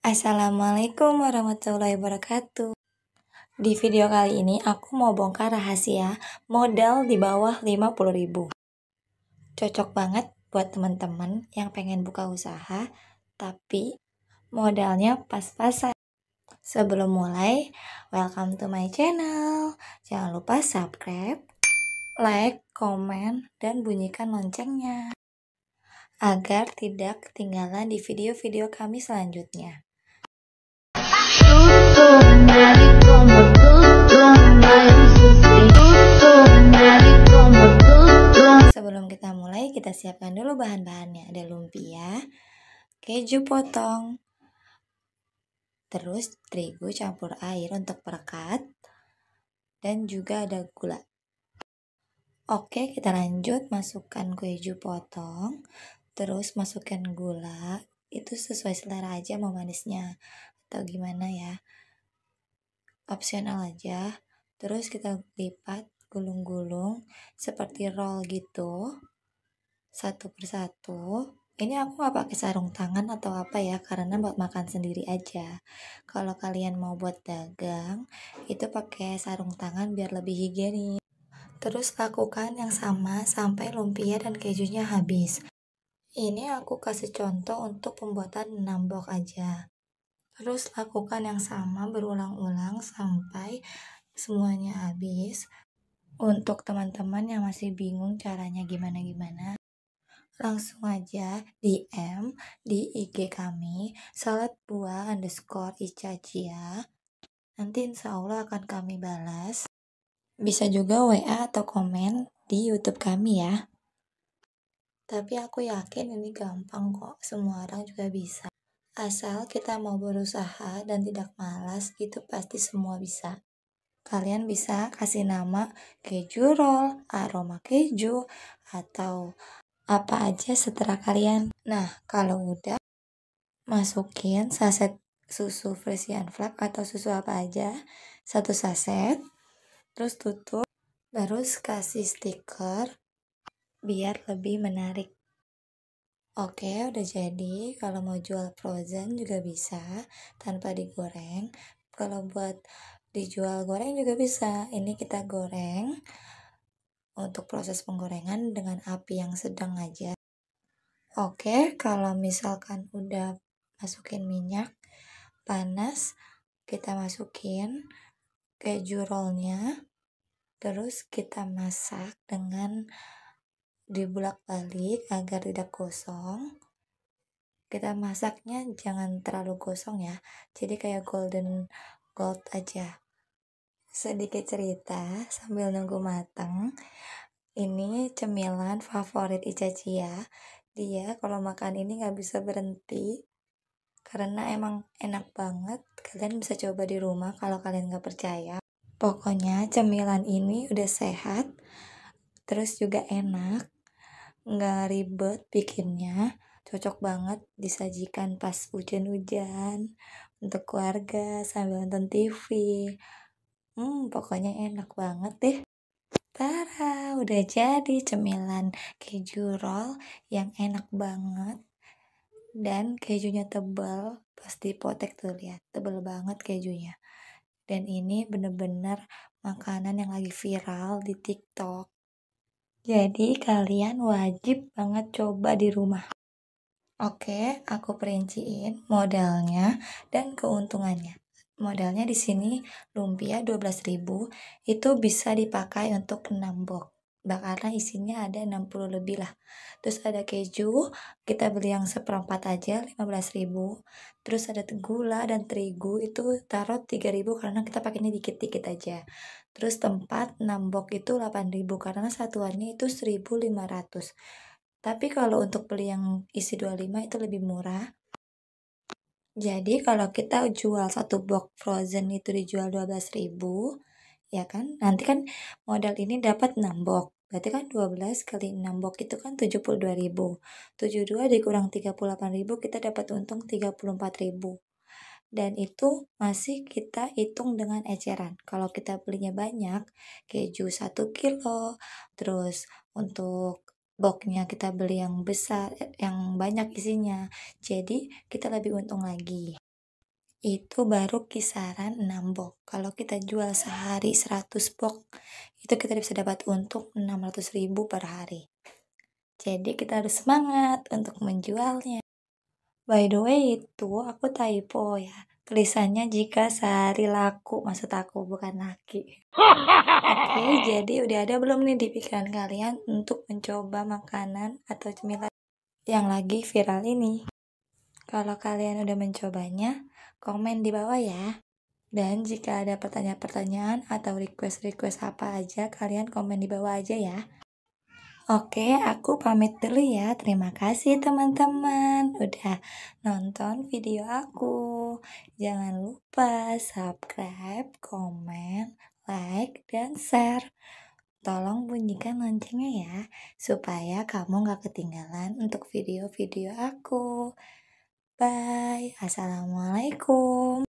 Assalamualaikum warahmatullahi wabarakatuh. Di video kali ini aku mau bongkar rahasia modal di bawah 50.000. Cocok banget buat teman-teman yang pengen buka usaha tapi modalnya pas-pasan. Sebelum mulai, welcome to my channel. Jangan lupa subscribe, like, komen, dan bunyikan loncengnya agar tidak ketinggalan di video-video kami selanjutnya. Sebelum kita mulai, kita siapkan dulu bahan-bahannya. Ada lumpia, keju potong, terus terigu campur air untuk perekat, dan juga ada gula. Oke, kita lanjut. Masukkan keju potong, terus masukkan gula. Itu sesuai selera aja mau manisnya atau gimana ya, opsional aja. Terus kita lipat, gulung-gulung seperti roll gitu, satu persatu. Ini aku nggak pakai sarung tangan atau apa ya, karena buat makan sendiri aja. Kalau kalian mau buat dagang, itu pakai sarung tangan biar lebih higienis. Terus lakukan yang sama sampai lumpia dan kejunya habis. Ini aku kasih contoh untuk pembuatan 6 blok aja. Terus lakukan yang sama berulang-ulang sampai semuanya habis. Untuk teman-teman yang masih bingung caranya gimana-gimana, langsung aja DM di IG kami saladbuah_icachia. Nanti insya Allah akan kami balas. Bisa juga WA atau komen di YouTube kami ya. Tapi aku yakin ini gampang kok, semua orang juga bisa. Asal kita mau berusaha dan tidak malas, itu pasti semua bisa. Kalian bisa kasih nama keju roll, aroma keju, atau apa aja seterah kalian. Nah, kalau udah, masukin saset susu Frisian Flag atau susu apa aja, 1 saset, terus tutup, terus kasih stiker biar lebih menarik. Oke, udah jadi. Kalau mau jual frozen juga bisa tanpa digoreng. Kalau buat dijual goreng juga bisa. Ini kita goreng. Untuk proses penggorengan dengan api yang sedang aja. Oke, kalau misalkan udah masukin minyak panas, kita masukin keju rollnya. Terus kita masak dengan dibulak-balik agar tidak gosong. Kita masaknya jangan terlalu gosong ya, jadi kayak golden gold aja. Sedikit cerita sambil nunggu matang, ini cemilan favorit Icachia. Dia kalau makan ini gak bisa berhenti karena emang enak banget. Kalian bisa coba di rumah kalau kalian gak percaya. Pokoknya cemilan ini udah sehat, terus juga enak, gak ribet bikinnya. Cocok banget disajikan pas hujan-hujan untuk keluarga sambil nonton TV. Pokoknya enak banget deh. Tara, udah jadi cemilan keju roll yang enak banget. Dan kejunya tebal, pasti potek tuh, lihat, tebal banget kejunya. Dan ini bener-bener makanan yang lagi viral di TikTok. Jadi kalian wajib banget coba di rumah. Oke, aku perinciin modalnya dan keuntungannya. Modalnya di sini lumpia 12.000 itu bisa dipakai untuk 6 box. Karena isinya ada 60 lebih lah. Terus ada keju, kita beli yang seperempat aja 15.000. Terus ada gula dan terigu itu taruh 3.000 karena kita pakainya dikit-dikit aja. Terus tempat 6 box itu 8.000 karena satuannya itu 1.500. Tapi kalau untuk beli yang isi 25 itu lebih murah. Jadi kalau kita jual 1 box frozen itu dijual 12.000, ya kan? Nanti kan modal ini dapat 6 box. Berarti kan 12 kali 6 box itu kan 72.000. 72 dikurang 38.000 kita dapat untung 34.000. Dan itu masih kita hitung dengan eceran. Kalau kita belinya banyak, keju 1 kilo, terus untuk boxnya kita beli yang besar, yang banyak isinya. Jadi kita lebih untung lagi. itu baru kisaran 6 box. Kalau kita jual sehari 100 box, itu kita bisa dapat untung 600.000 per hari. Jadi kita harus semangat untuk menjualnya. By the way, itu aku typo ya. Tulisannya jika sehari laku, maksud aku bukan laki. Oke, jadi udah ada belum nih di pikiran kalian untuk mencoba makanan atau cemilan yang lagi viral ini? Kalau kalian udah mencobanya, komen di bawah ya. Dan jika ada pertanyaan-pertanyaan atau request-request apa aja, kalian komen di bawah aja ya. Oke, aku pamit dulu ya. Terima kasih teman-teman udah nonton video aku. Jangan lupa subscribe, komen, like, dan share. Tolong bunyikan loncengnya ya, supaya kamu gak ketinggalan untuk video-video aku. Bye. Assalamualaikum.